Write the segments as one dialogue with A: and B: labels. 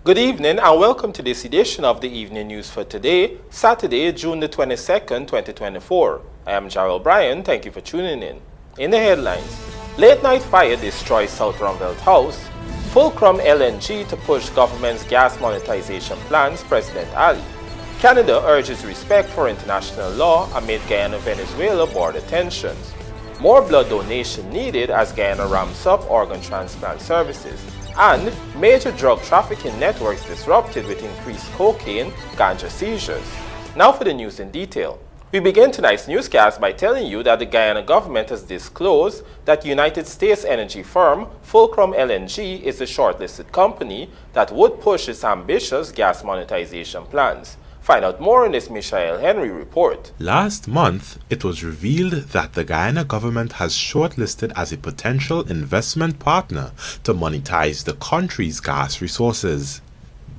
A: Good evening and welcome to this edition of the evening news for today, Saturday, June the 22nd, 2024. I am Gerald Bryan. Thank you for tuning in. In the headlines, late night fire destroys South RUIMVELDT house, FULCRUM LNG to push government's gas monetization plans, President Ali. Canada urges respect for international law amid Guyana-Venezuela border tensions. More blood donation needed as Guyana ramps up organ transplant services. And major drug trafficking networks disrupted with increased cocaine, GANJA seizures. Now for the news in detail. We begin tonight's newscast by telling you that the Guyana government has disclosed that United States energy firm FULCRUM LNG is the shortlisted company that would push its ambitious gas monetization plans. Find out more in this Michael Henry report.
B: Last month, it was revealed that the Guyana government has shortlisted as a potential investment partner to monetize the country's gas resources.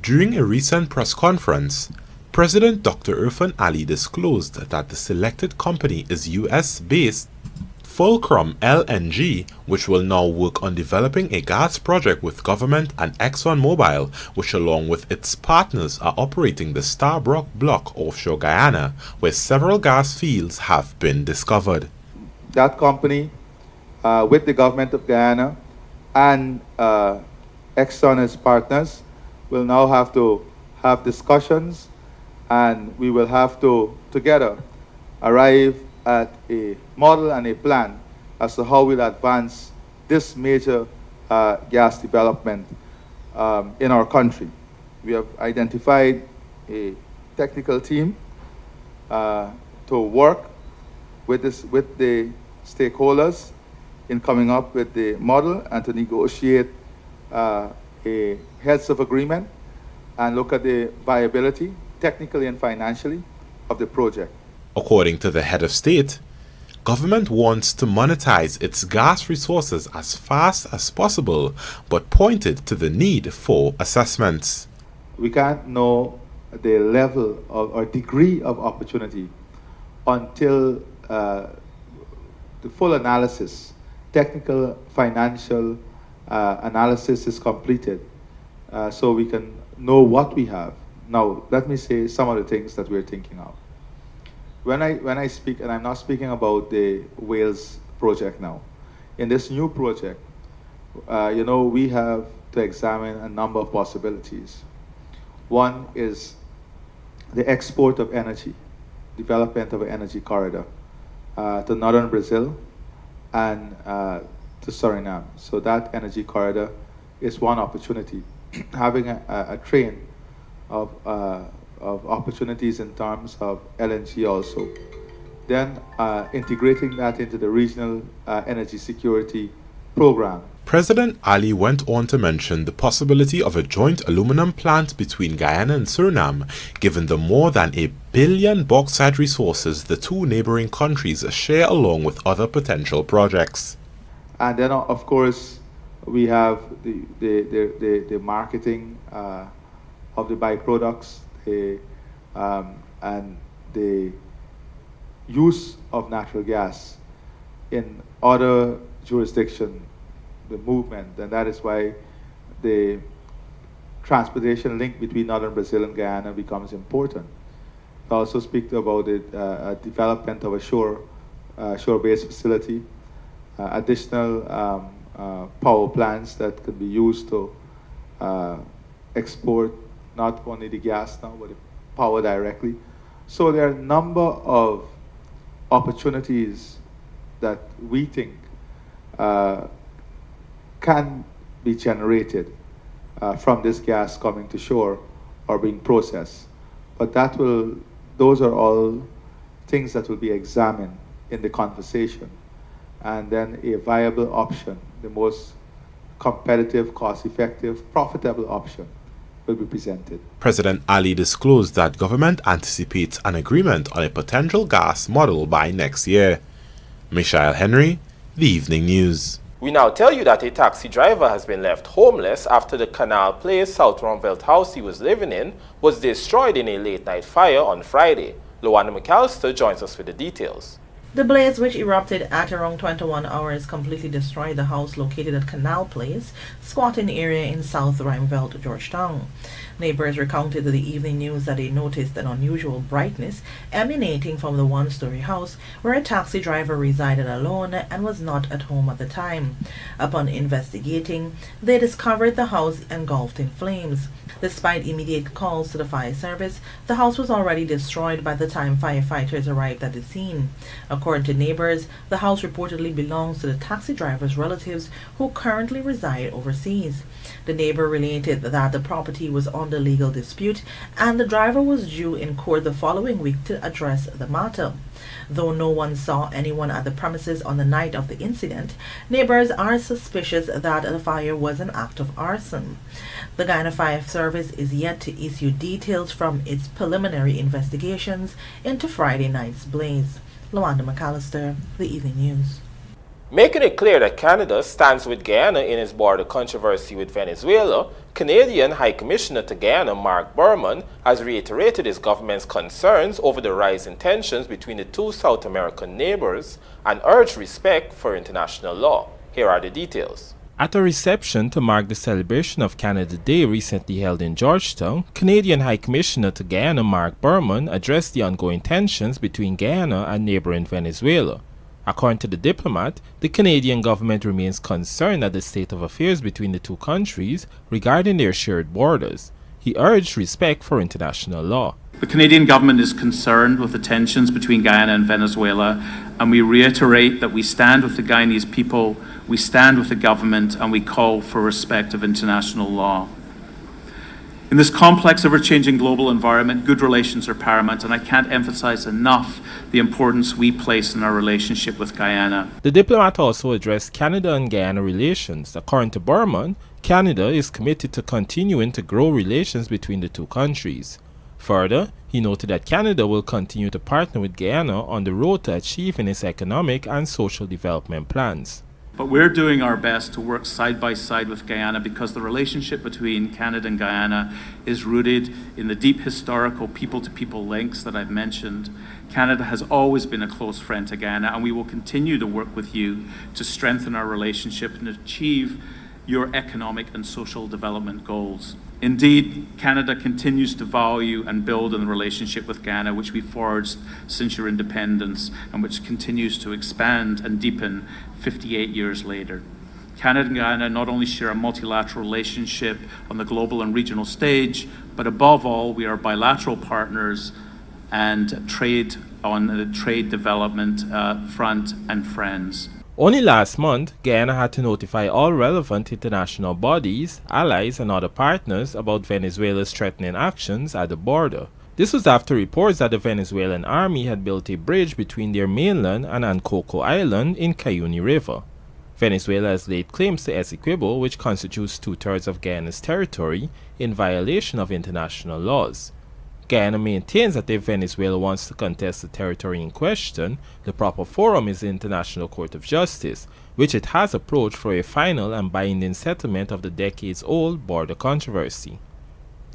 B: During a recent press conference, President Dr. Irfan Ali disclosed that the selected company is US-based FULCRUM LNG, which will now work on developing a gas project with government and ExxonMobil, which along with its partners are operating the Starbrook block offshore Guyana, where several gas fields have been discovered.
C: That company, with the government of Guyana and Exxon as partners, will now have to have discussions, and we will have to together arrive at a model and a plan as to how we'll advance this major gas development in our country. We have identified a technical team to work with the stakeholders in coming up with the model and to negotiate a heads of agreement and look at the viability, technically and financially, of the project.
B: According to the head of state, government wants to monetize its gas resources as fast as possible, but pointed to the need for assessments.
C: We can't know the level of, or degree of opportunity until the full analysis, technical, financial analysis is completed, so we can know what we have. Now, let me say some of the things that we're thinking of. When I speak, and I'm not speaking about the Wales project now, in this new project, we have to examine a number of possibilities. One is the export of energy, development of an energy corridor to northern Brazil and to Suriname. So that energy corridor is one opportunity. Having a train of opportunities in terms of LNG also. Then integrating that into the regional energy security program.
B: President Ali went on to mention the possibility of a joint aluminum plant between Guyana and Suriname, given the more than $1 billion bauxite resources the two neighboring countries share along with other potential projects.
C: And then of course we have the marketing of the byproducts, and the use of natural gas in other jurisdictions, the movement, and that is why the transportation link between northern Brazil and Guyana becomes important. I also speak about the development of a shore-based facility, additional power plants that can be used to export not only the gas now, but the power directly. So there are a number of opportunities that we think can be generated from this gas coming to shore or being processed. But those are all things that will be examined in the conversation. And then a viable option, the most competitive, cost-effective, profitable option will be presented.
B: President Ali disclosed that government anticipates an agreement on a potential gas model by next year. Michael Henry, The Evening News.
A: We now tell you that a taxi driver has been left homeless after the Canal Place South RUIMVELDT house he was living in was destroyed in a late-night fire on Friday. Luana McAllister joins us with the details.
D: The blaze, which erupted at around 21 hours, completely destroyed the house located at Canal Place, squatting area in South RUIMVELDT, Georgetown. Neighbors recounted to the evening news that they noticed an unusual brightness emanating from the one-story house where a taxi driver resided alone and was not at home at the time. Upon investigating, they discovered the house engulfed in flames. Despite immediate calls to the fire service, the house was already destroyed by the time firefighters arrived at the scene. According to neighbors, the house reportedly belongs to the taxi driver's relatives who currently reside overseas. The neighbor related that the property was under legal dispute and the driver was due in court the following week to address the matter. Though no one saw anyone at the premises on the night of the incident, neighbors are suspicious that the fire was an act of arson. The Guyana Fire Service is yet to issue details from its preliminary investigations into Friday night's blaze. Lawanda McAllister, The Evening News.
A: Making it clear that Canada stands with Guyana in its border controversy with Venezuela, Canadian High Commissioner to Guyana Mark Berman has reiterated his government's concerns over the rise in tensions between the two South American neighbors and urged respect for international law. Here are the details. At a reception to mark the celebration of Canada Day recently held in Georgetown, Canadian High Commissioner to Guyana Mark Berman addressed the ongoing tensions between Guyana and neighboring Venezuela. According to the diplomat, the Canadian government remains concerned at the state of affairs between the two countries regarding their shared borders. He urged respect for international law.
E: The Canadian government is concerned with the tensions between Guyana and Venezuela, and we reiterate that we stand with the Guyanese people, we stand with the government, and we call for respect of international law. In this complex, ever-changing global environment, good relations are paramount, and I can't emphasize enough the importance we place in our relationship with Guyana.
A: The diplomat also addressed Canada and Guyana relations. According to Berman, Canada is committed to continuing to grow relations between the two countries. Further, he noted that Canada will continue to partner with Guyana on the road to achieving its economic and social development plans.
E: But we're doing our best to work side by side with Guyana because the relationship between Canada and Guyana is rooted in the deep historical people-to-people links that I've mentioned. Canada has always been a close friend to Guyana, and we will continue to work with you to strengthen our relationship and achieve your economic and social development goals. Indeed, Canada continues to value and build on the relationship with Guyana, which we forged since your independence and which continues to expand and deepen 58 years later. Canada and Guyana not only share a multilateral relationship on the global and regional stage, but above all, we are bilateral partners and trade on the trade development front and friends.
A: Only last month, Guyana had to notify all relevant international bodies, allies, and other partners about Venezuela's threatening actions at the border. This was after reports that the Venezuelan army had built a bridge between their mainland and Ancoko Island in Cayuni River. Venezuela has laid claims to Essequibo, which constitutes 2/3 of Guyana's territory, in violation of international laws. Guyana maintains that if Venezuela wants to contest the territory in question, the proper forum is the International Court of Justice, which it has approached for a final and binding settlement of the decades-old border controversy.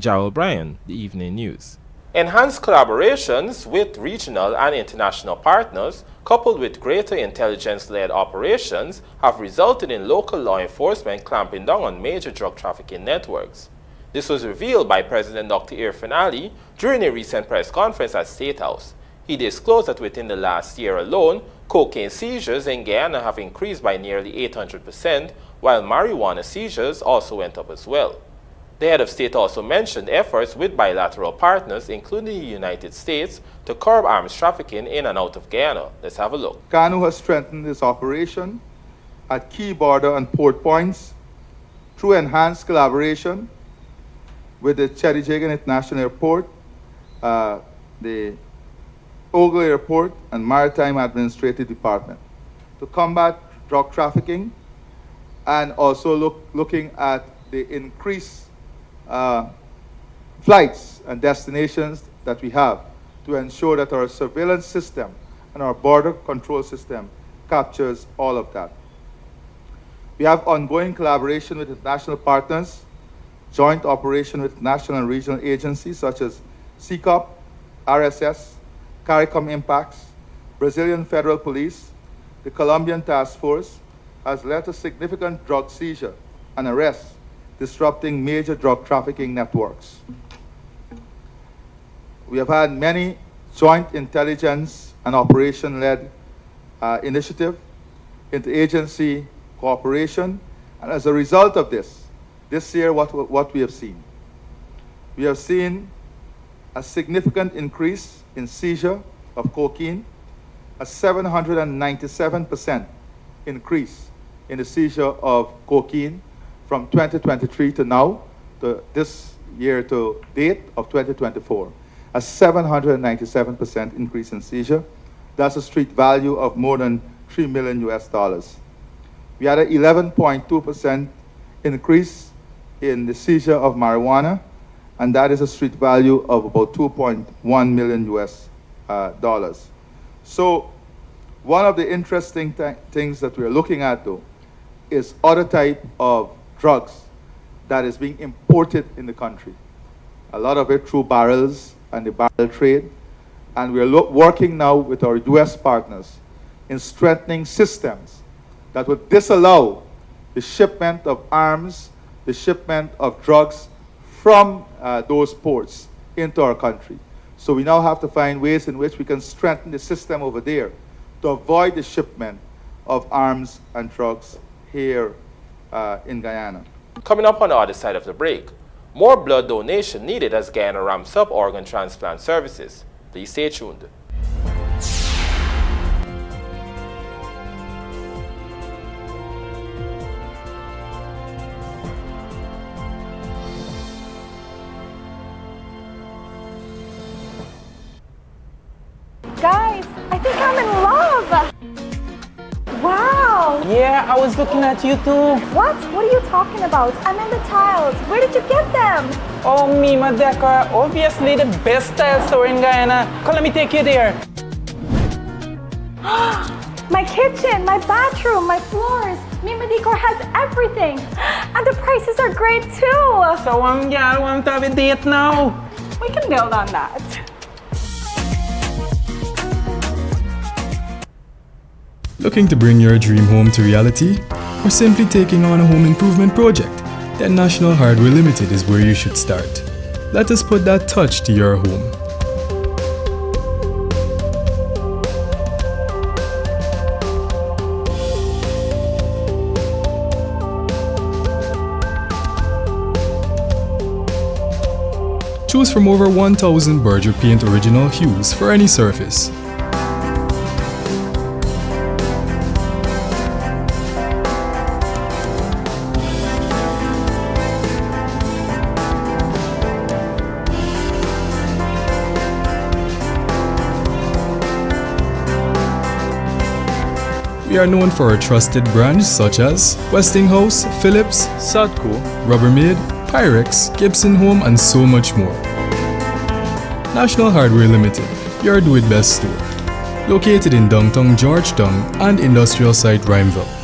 A: Jarrell Bryan, The Evening News. Enhanced collaborations with regional and international partners, coupled with greater intelligence-led operations, have resulted in local law enforcement clamping down on major drug trafficking networks. This was revealed by President Dr. Irfan Ali during a recent press conference at State House. He disclosed that within the last year alone, cocaine seizures in Guyana have increased by nearly 800%, while marijuana seizures also went up as well. The head of state also mentioned efforts with bilateral partners, including the United States, to curb arms trafficking in and out of Guyana. Let's have a look.
C: GANU has strengthened its operation at key border and port points through enhanced collaboration with the Chedijagan International Airport, the Ogle Airport, and Maritime Administrative Department to combat drug trafficking, and also looking at the increased flights and destinations that we have to ensure that our surveillance system and our border control system captures all of that. We have ongoing collaboration with international partners, joint operation with national and regional agencies such as CCOP, RSS, CARICOM Impacts, Brazilian Federal Police, the Colombian Task Force, has led to significant drug seizure and arrests, disrupting major drug trafficking networks. We have had many joint intelligence and operation-led initiative, interagency cooperation, and as a result of this year what we have seen. We have seen a significant increase in seizure of cocaine, a 797% increase in the seizure of cocaine from 2023 to now, to this year to date of 2024. A 797% increase in seizure. That's a street value of more than $3 million US. We had an 11.2% increase in the seizure of marijuana, and that is a street value of about $2.1 million US. So one of the interesting things that we're looking at, though, is other type of drugs that is being imported in the country. A lot of it through barrels and the barrel trade. And we're working now with our US partners in strengthening systems that would disallow the shipment of arms, the shipment of drugs from those ports into our country. So we now have to find ways in which we can strengthen the system over there to avoid the shipment of arms and drugs here in Guyana.
A: Coming up on the other side of the break, more blood donation needed as Guyana ramps up organ transplant services. Please stay tuned.
F: Guys, I think I'm in love! Wow!
G: Yeah, I was looking at you too.
F: What? What are you talking about? I'm in the tiles. Where did you get them?
G: Oh, me, Madeka. Obviously the best tile store in Guyana. Come, let me take you there.
F: My kitchen, my bathroom, my floors. Mima Decor has everything. And the prices are great too.
G: So, yeah, I want to have a date now.
F: We can build on that.
H: Looking to bring your dream home to reality? Or simply taking on a home improvement project? Then National Hardware Limited is where you should start. Let us put that touch to your home. Choose from over 1,000 Berger Paint original hues for any surface. We are known for our trusted brands such as Westinghouse, Philips, Sadco, Rubbermaid, Pyrex, Gibson Home, and so much more. National Hardware Limited, your do-it-best store. Located in downtown Georgetown and industrial site RUIMVELDT.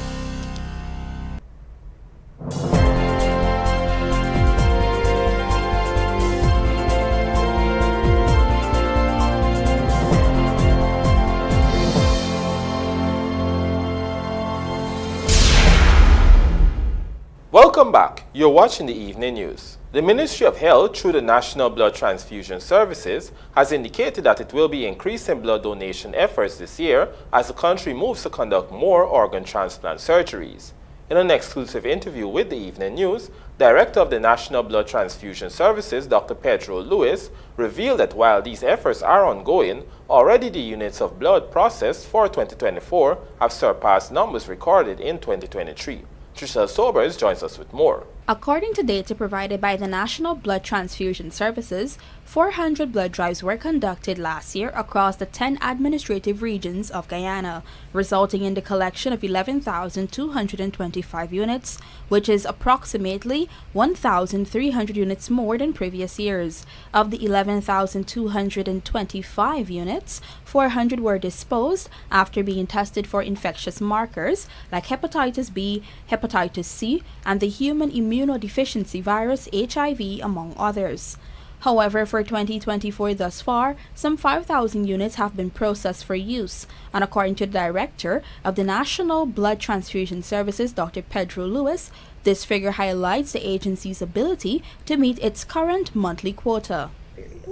A: Welcome back. You're watching the evening news. The Ministry of Health, through the National Blood Transfusion Services, has indicated that it will be increasing blood donation efforts this year as the country moves to conduct more organ transplant surgeries. In an exclusive interview with the evening news, Director of the National Blood Transfusion Services, Dr. Pedro Lewis, revealed that while these efforts are ongoing, already the units of blood processed for 2024 have surpassed numbers recorded in 2023. Trishelle Sobers joins us with more.
I: According to data provided by the National Blood Transfusion Services, 400 blood drives were conducted last year across the 10 administrative regions of Guyana, resulting in the collection of 11,225 units, which is approximately 1,300 units more than previous years. Of the 11,225 units, 400 were disposed after being tested for infectious markers like hepatitis B, hepatitis C, and the human immunodeficiency virus HIV, among others. However, for 2024 thus far, some 5,000 units have been processed for use, and according to the Director of the National Blood Transfusion Services, Dr. Pedro Lewis, this figure highlights the agency's ability to meet its current monthly quota.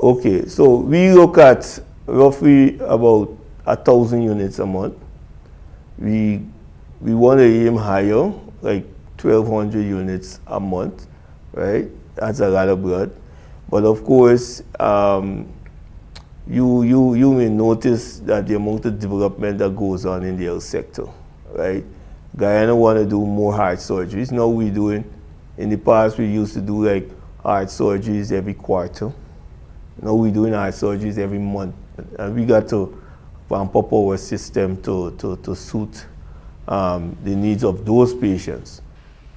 J: Okay, so we look at roughly about 1,000 units a month. We want to aim higher, like 1,200 units a month, right? That's a lot of blood. But of course, you may notice that the amount of development that goes on in the health sector, right? Guyana want to do more heart surgeries. Now we're doing, in the past we used to do like heart surgeries every quarter. Now we're doing heart surgeries every month. And we got to ramp up our system to suit the needs of those patients.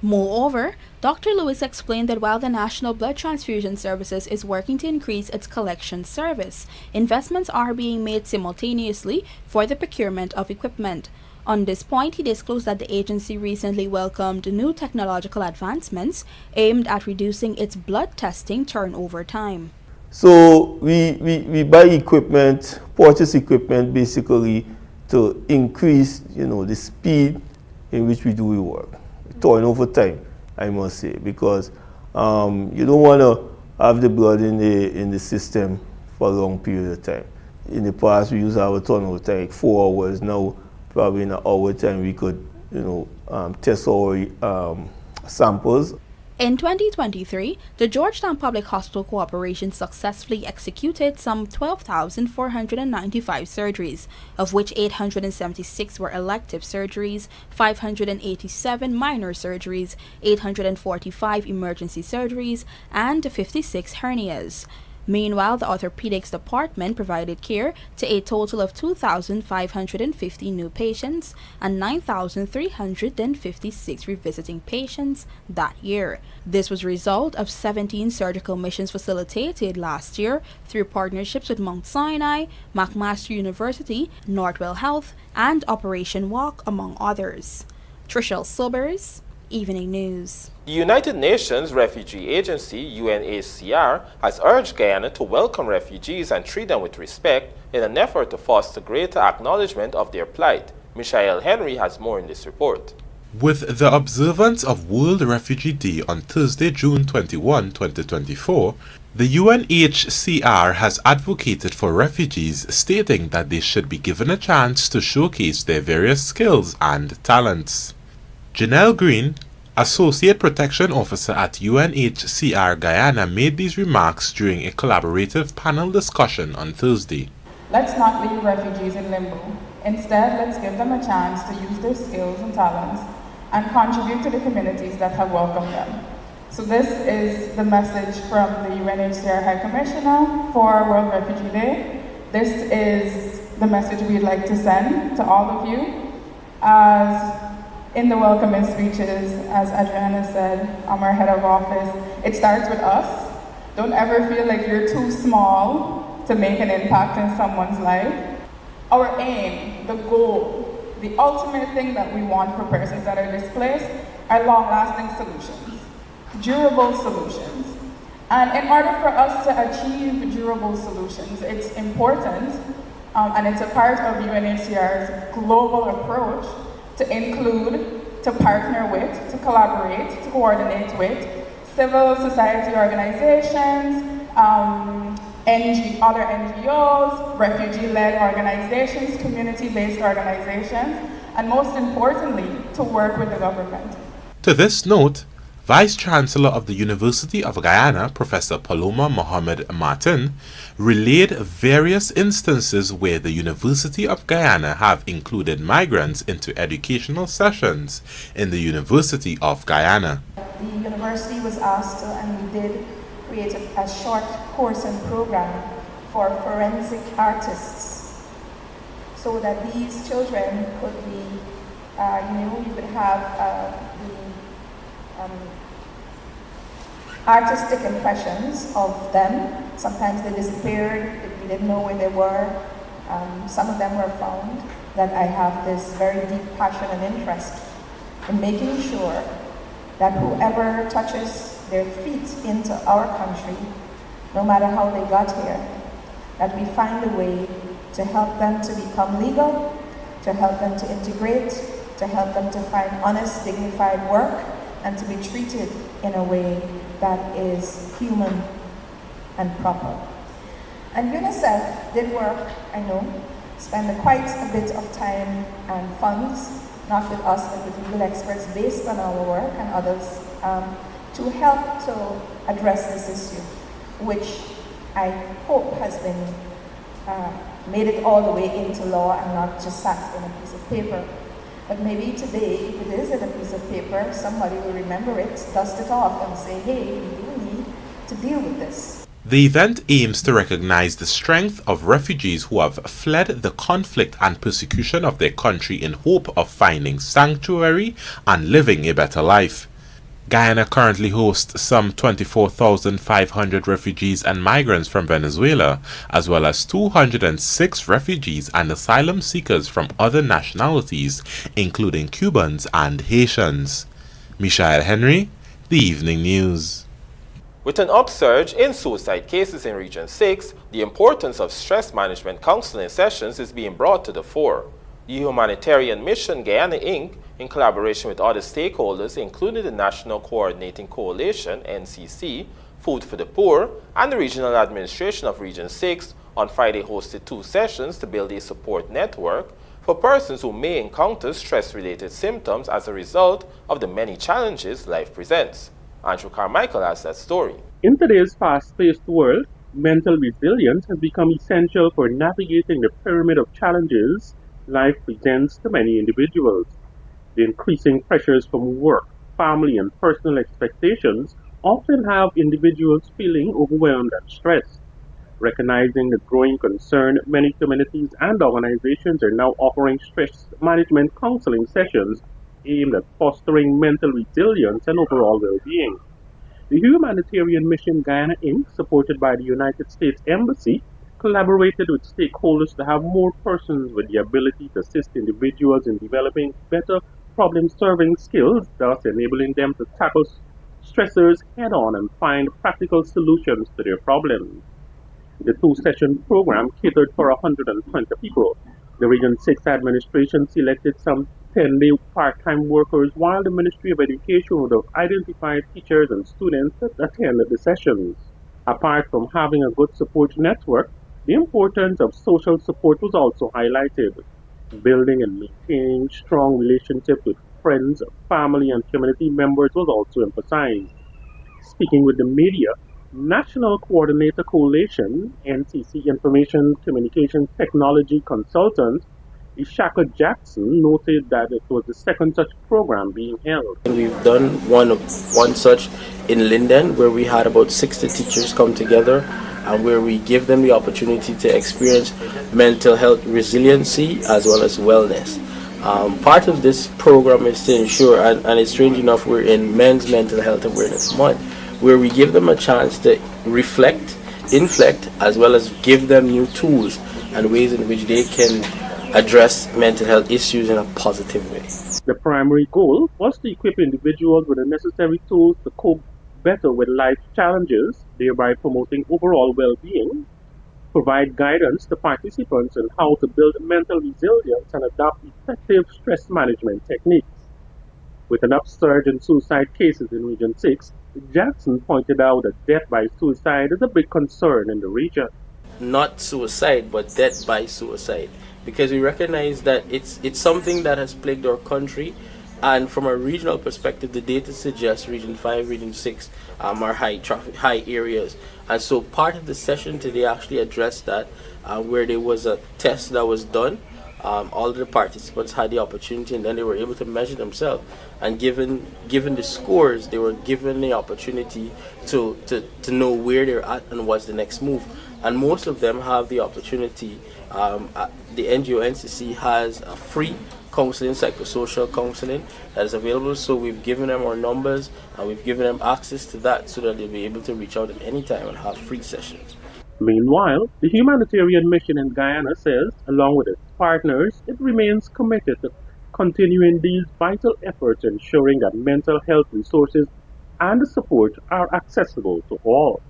I: Moreover, Dr. Lewis explained that while the National Blood Transfusion Services is working to increase its collection service, investments are being made simultaneously for the procurement of equipment. On this point, he disclosed that the agency recently welcomed new technological advancements aimed at reducing its blood testing turnover time.
J: So we buy equipment, purchase equipment basically to increase, the speed in which we do the work. Turnover time, I must say, because you don't want to have the blood in the system for a long period of time. In the past, we used to have a turnover time like 4 hours. Now, probably in an hour time, we could, test our samples.
I: In 2023, the Georgetown Public Hospital Corporation successfully executed some 12,495 surgeries, of which 876 were elective surgeries, 587 minor surgeries, 845 emergency surgeries, and 56 hernias. Meanwhile, the orthopedics department provided care to a total of 2,550 new patients and 9,356 revisiting patients that year. This was a result of 17 surgical missions facilitated last year through partnerships with Mount Sinai, McMaster University, Northwell Health, and Operation Walk, among others. Trishelle Sobers, Evening News.
A: The United Nations Refugee Agency, UNHCR, has urged Guyana to welcome refugees and treat them with respect in an effort to foster greater acknowledgement of their plight. Michael Henry has more in this report.
B: With the observance of World Refugee Day on Thursday, June 21, 2024, the UNHCR has advocated for refugees, stating that they should be given a chance to showcase their various skills and talents. Janelle Green, Associate Protection Officer at UNHCR Guyana, made these remarks during a collaborative panel discussion on Thursday.
K: Let's not leave refugees in limbo. Instead, let's give them a chance to use their skills and talents and contribute to the communities that have welcomed them. So this is the message from the UNHCR High Commissioner for World Refugee Day. This is the message we'd like to send to all of you. As in the welcoming speeches, as Adriana said, I'm our head of office, it starts with us. Don't ever feel like you're too small to make an impact in someone's life. Our aim, the goal, the ultimate thing that we want for persons that are displaced are long-lasting solutions, durable solutions. And in order for us to achieve durable solutions, it's important, and it's a part of UNHCR's global approach, to include, to partner with, to collaborate, to coordinate with civil society organizations, other NGOs, refugee-led organizations, community-based organizations, and most importantly, to work with the government.
B: To this note, Vice Chancellor of the University of Guyana, Professor Paloma Mohamed Martin, relayed various instances where the University of Guyana have included migrants into educational sessions in the University of Guyana.
L: The university was asked to, and we did, create a short course and program for forensic artists so that these children could be, you could have artistic impressions of them. Sometimes they disappeared, we didn't know where they were. Some of them were found. That I have this very deep passion and interest in making sure that whoever touches their feet into our country no matter how they got here, that we find a way to help them to become legal, to help them to integrate, to help them to find honest, dignified work, and to be treated in a way that is human and proper. And UNICEF did work, I know, spend quite a bit of time and funds, not with us, but with legal experts based on our work and others, to help to address this issue, which I hope has been made it all the way into law and not just sat in a piece of paper. But maybe today, if it is in a piece of paper, somebody will remember it, dust it off, and say, hey, we do need to deal with this.
B: The event aims to recognize the strength of refugees who have fled the conflict and persecution of their country in hope of finding sanctuary and living a better life. Guyana currently hosts some 24,500 refugees and migrants from Venezuela, as well as 206 refugees and asylum seekers from other nationalities, including Cubans and Haitians. Michael Henry, The Evening News.
A: With an upsurge in suicide cases in Region 6, the importance of stress management counseling sessions is being brought to the fore. The humanitarian mission Guyana Inc., in collaboration with other stakeholders, including the National Coordinating Coalition, NCC, Food for the Poor, and the Regional Administration of Region 6, on Friday hosted 2 sessions to build a support network for persons who may encounter stress-related symptoms as a result of the many challenges life presents. Andrew Carmichael has that story.
M: In today's fast-paced world, mental resilience has become essential for navigating the pyramid of challenges life presents to many individuals. The increasing pressures from work, family, and personal expectations often have individuals feeling overwhelmed and stressed. Recognizing the growing concern, many communities and organizations are now offering stress management counseling sessions aimed at fostering mental resilience and overall well-being. The humanitarian mission Guyana Inc., supported by the United States Embassy, collaborated with stakeholders to have more persons with the ability to assist individuals in developing better problem-solving skills, thus enabling them to tackle stressors head-on and find practical solutions to their problems. The 2-session program catered for 120 people. The Region 6 administration selected some 10-day part-time workers, while the Ministry of Education would have identified teachers and students that attended the sessions. Apart from having a good support network, the importance of social support was also highlighted. Building and maintaining strong relationships with friends, family, and community members was also emphasized. Speaking with the media, National Coordinator Coalition, NCC Information Communications Technology Consultant, Ishaka Jackson, noted that it was the second such program being held.
N: We've done one such in Linden, where we had about 60 teachers come together and where we give them the opportunity to experience mental health resiliency as well as wellness. Part of this program is to ensure, and it's strange enough, we're in Men's Mental Health Awareness Month, where we give them a chance to reflect, inflect, as well as give them new tools and ways in which they can address mental health issues in a positive way.
M: The primary goal was to equip individuals with the necessary tools to cope better with life's challenges, thereby promoting overall well-being, provide guidance to participants on how to build mental resilience and adopt effective stress management techniques. With an upsurge in suicide cases in Region 6, Jackson pointed out that death by suicide is a big concern in the region.
N: Not suicide, but death by suicide, because we recognize that it's something that has plagued our country, and from a regional perspective, the data suggests Region 5, Region 6 are high areas, and so part of the session today actually addressed that, where there was a test that was done. All of the participants had the opportunity, and then they were able to measure themselves, and given the scores, they were given the opportunity to know where they're at and what's the next move. And most of them have the opportunity. The NGO NCC has a free counseling, psychosocial counseling, that is available, so we've given them our numbers and we've given them access to that so that they'll be able to reach out at any time and have free sessions.
M: Meanwhile, the humanitarian mission in Guyana says, along with its partners, it remains committed to continuing these vital efforts, ensuring that mental health resources and support are accessible to all.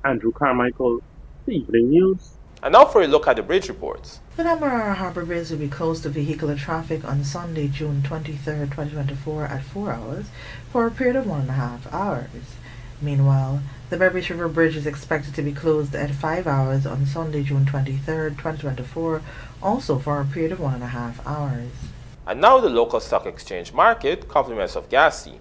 M: Andrew Carmichael, The Evening News.
A: And now for a look at the bridge reports.
D: The Demerara Harbour Bridge will be closed to vehicular traffic on Sunday, June 23, 2024 at 4 hours for a period of 1.5 hours. Meanwhile, the Berbice River Bridge is expected to be closed at 5 hours on Sunday, June 23, 2024, also for a period of 1.5 hours.
A: And now the local stock exchange market, compliments of Gassi.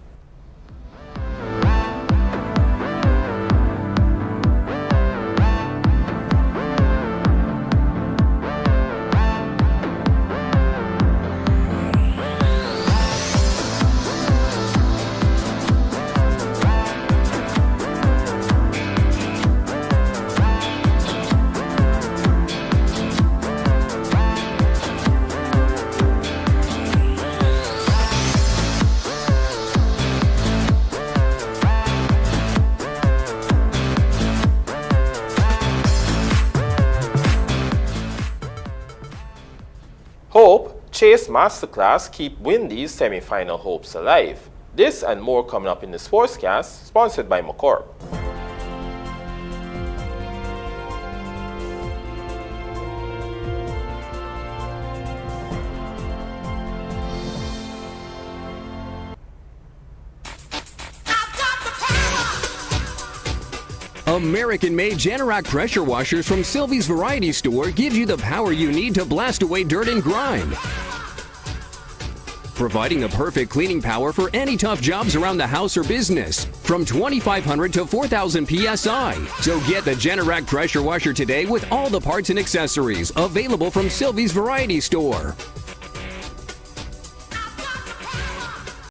A: Hope, Chase Masterclass keep Windy's semi-final hopes alive. This and more coming up in the Sportscast, sponsored by McCorp.
O: American-made Generac pressure washers from Sylvie's Variety Store gives you the power you need to blast away dirt and grime. Providing the perfect cleaning power for any tough jobs around the house or business. From 2,500 to 4,000 PSI. So get the Generac pressure washer today with all the parts and accessories available from Sylvie's Variety Store.